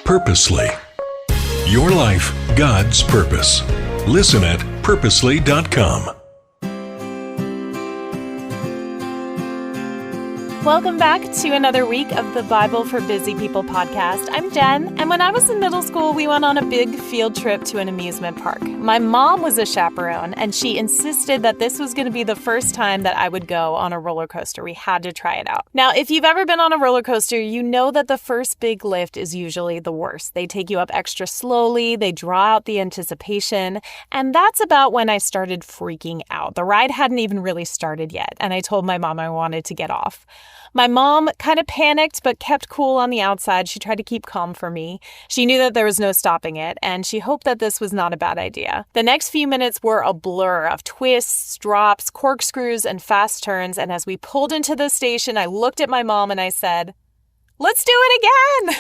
Purposely. Your life, God's purpose. Listen at purposely.com. Welcome back to another week of the Bible for Busy People podcast. I'm Jen, and when I was in middle school, we went on a big field trip to an amusement park. My mom was a chaperone, and she insisted that this was going to be the first time that I would go on a roller coaster. We had to try it out. Now, if you've ever been on a roller coaster, you know that the first big lift is usually the worst. They take you up extra slowly, they draw out the anticipation, and that's about when I started freaking out. The ride hadn't even really started yet, and I told my mom I wanted to get off. My mom kind of panicked, but kept cool on the outside. She tried to keep calm for me. She knew that there was no stopping it, and she hoped that this was not a bad idea. The next few minutes were a blur of twists, drops, corkscrews, and fast turns, and as we pulled into the station, I looked at my mom and I said, "Let's do it again!"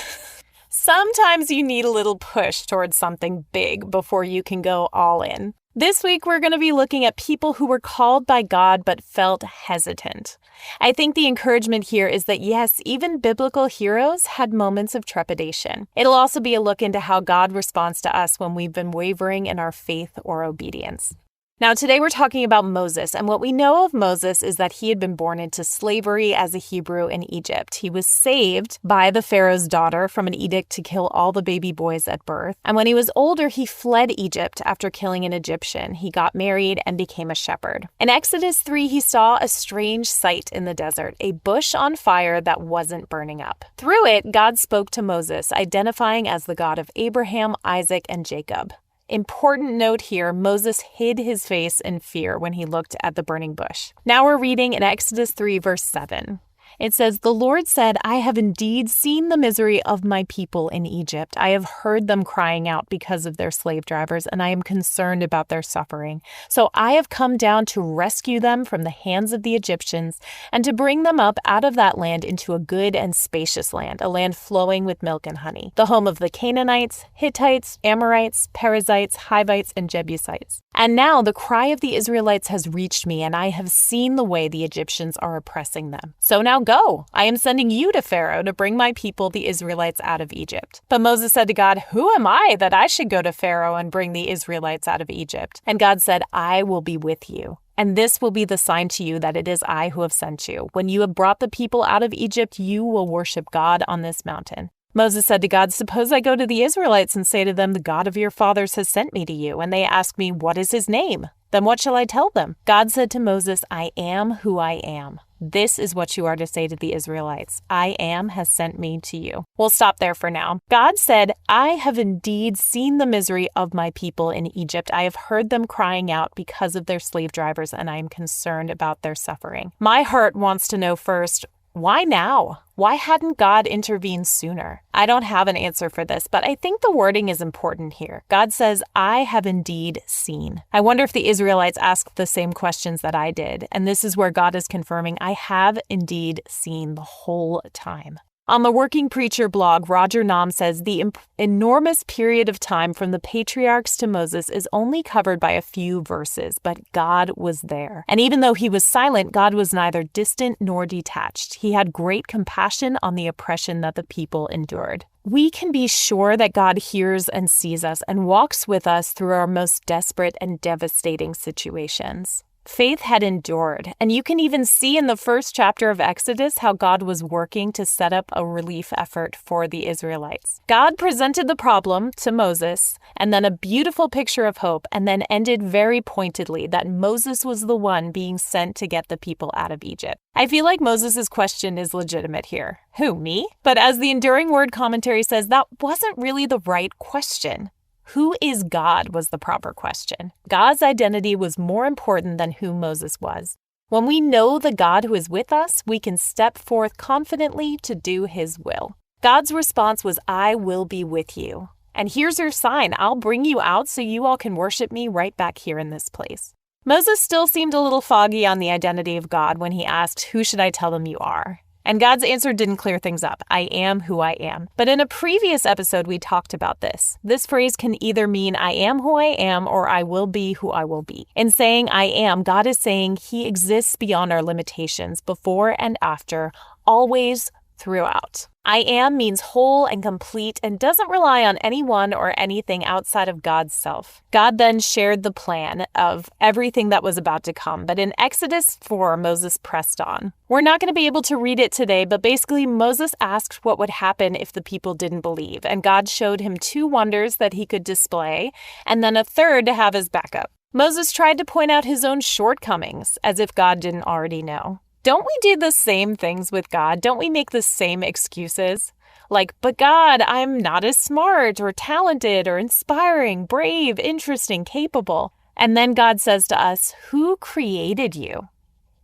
Sometimes you need a little push towards something big before you can go all in. This week, we're going to be looking at people who were called by God but felt hesitant. I think the encouragement here is that, yes, even biblical heroes had moments of trepidation. It'll also be a look into how God responds to us when we've been wavering in our faith or obedience. Now, today we're talking about Moses, and what we know of Moses is that he had been born into slavery as a Hebrew in Egypt. He was saved by the Pharaoh's daughter from an edict to kill all the baby boys at birth. And when he was older, he fled Egypt after killing an Egyptian. He got married and became a shepherd. In Exodus 3, he saw a strange sight in the desert, a bush on fire that wasn't burning up. Through it, God spoke to Moses, identifying as the God of Abraham, Isaac, and Jacob. Important note here, Moses hid his face in fear when he looked at the burning bush. Now we're reading in Exodus 3, verse 7. It says, "The Lord said, I have indeed seen the misery of my people in Egypt. I have heard them crying out because of their slave drivers, and I am concerned about their suffering. So I have come down to rescue them from the hands of the Egyptians and to bring them up out of that land into a good and spacious land, a land flowing with milk and honey, the home of the Canaanites, Hittites, Amorites, Perizzites, Hivites, and Jebusites. And now the cry of the Israelites has reached me, and I have seen the way the Egyptians are oppressing them. So now go. I am sending you to Pharaoh to bring my people, the Israelites, out of Egypt." But Moses said to God, "Who am I that I should go to Pharaoh and bring the Israelites out of Egypt?" And God said, "I will be with you. And this will be the sign to you that it is I who have sent you. When you have brought the people out of Egypt, you will worship God on this mountain." Moses said to God, "Suppose I go to the Israelites and say to them, 'The God of your fathers has sent me to you,' and they ask me, 'What is his name?' Then what shall I tell them?" God said to Moses, "I am who I am. This is what you are to say to the Israelites. I am has sent me to you." We'll stop there for now. God said, "I have indeed seen the misery of my people in Egypt. I have heard them crying out because of their slave drivers, and I am concerned about their suffering." My heart wants to know first, why now? Why hadn't God intervened sooner? I don't have an answer for this, but I think the wording is important here. God says, "I have indeed seen." I wonder if the Israelites asked the same questions that I did, and this is where God is confirming, "I have indeed seen the whole time." On the Working Preacher blog, Roger Naum says the enormous period of time from the patriarchs to Moses is only covered by a few verses, but God was there. And even though he was silent, God was neither distant nor detached. He had great compassion on the oppression that the people endured. We can be sure that God hears and sees us and walks with us through our most desperate and devastating situations. Faith had endured, and you can even see in the first chapter of Exodus how God was working to set up a relief effort for the Israelites. God presented the problem to Moses, and then a beautiful picture of hope, and then ended very pointedly that Moses was the one being sent to get the people out of Egypt. I feel like Moses' question is legitimate here. Who, me? But as the Enduring Word commentary says, that wasn't really the right question. Who is God was the proper question. God's identity was more important than who Moses was. When we know the God who is with us, we can step forth confidently to do his will. God's response was, "I will be with you. And here's your sign. I'll bring you out so you all can worship me right back here in this place." Moses still seemed a little foggy on the identity of God when he asked, "Who should I tell them you are?" And God's answer didn't clear things up. "I am who I am." But in a previous episode, we talked about this. This phrase can either mean I am who I am or I will be who I will be. In saying I am, God is saying he exists beyond our limitations, before and after, always, throughout. I am means whole and complete and doesn't rely on anyone or anything outside of God's self. God then shared the plan of everything that was about to come, but in Exodus 4, Moses pressed on. We're not going to be able to read it today, but basically Moses asked what would happen if the people didn't believe, and God showed him 2 wonders that he could display, and then a third to have as backup. Moses tried to point out his own shortcomings, as if God didn't already know. Don't we do the same things with God? Don't we make the same excuses? Like, but God, I'm not as smart or talented or inspiring, brave, interesting, capable. And then God says to us, who created you?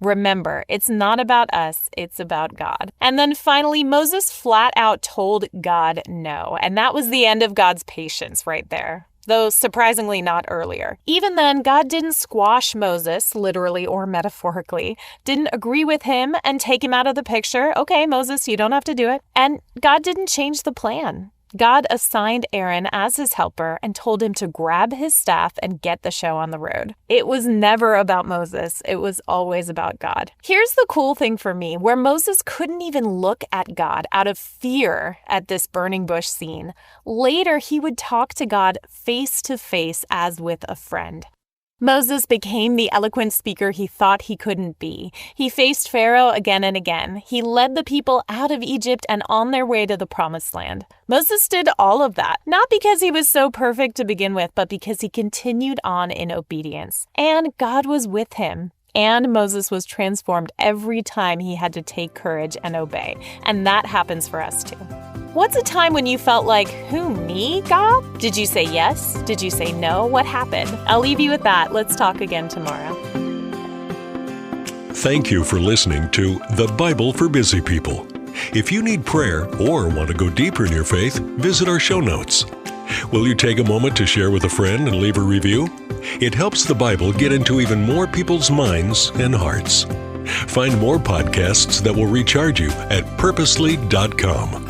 Remember, it's not about us, it's about God. And then finally, Moses flat out told God no. And that was the end of God's patience right there. Though surprisingly not earlier. Even then, God didn't squash Moses, literally or metaphorically, didn't agree with him and take him out of the picture. Okay, Moses, you don't have to do it. And God didn't change the plan. God assigned Aaron as his helper and told him to grab his staff and get the show on the road. It was never about Moses. It was always about God. Here's the cool thing for me, where Moses couldn't even look at God out of fear at this burning bush scene. Later, he would talk to God face to face as with a friend. Moses became the eloquent speaker he thought he couldn't be. He faced Pharaoh again and again. He led the people out of Egypt and on their way to the promised land. Moses did all of that, not because he was so perfect to begin with, but because he continued on in obedience. And God was with him. And Moses was transformed every time he had to take courage and obey. And that happens for us too. What's a time when you felt like, who, me, God? Did you say yes? Did you say no? What happened? I'll leave you with that. Let's talk again tomorrow. Thank you for listening to The Bible for Busy People. If you need prayer or want to go deeper in your faith, visit our show notes. Will you take a moment to share with a friend and leave a review? It helps the Bible get into even more people's minds and hearts. Find more podcasts that will recharge you at purposely.com.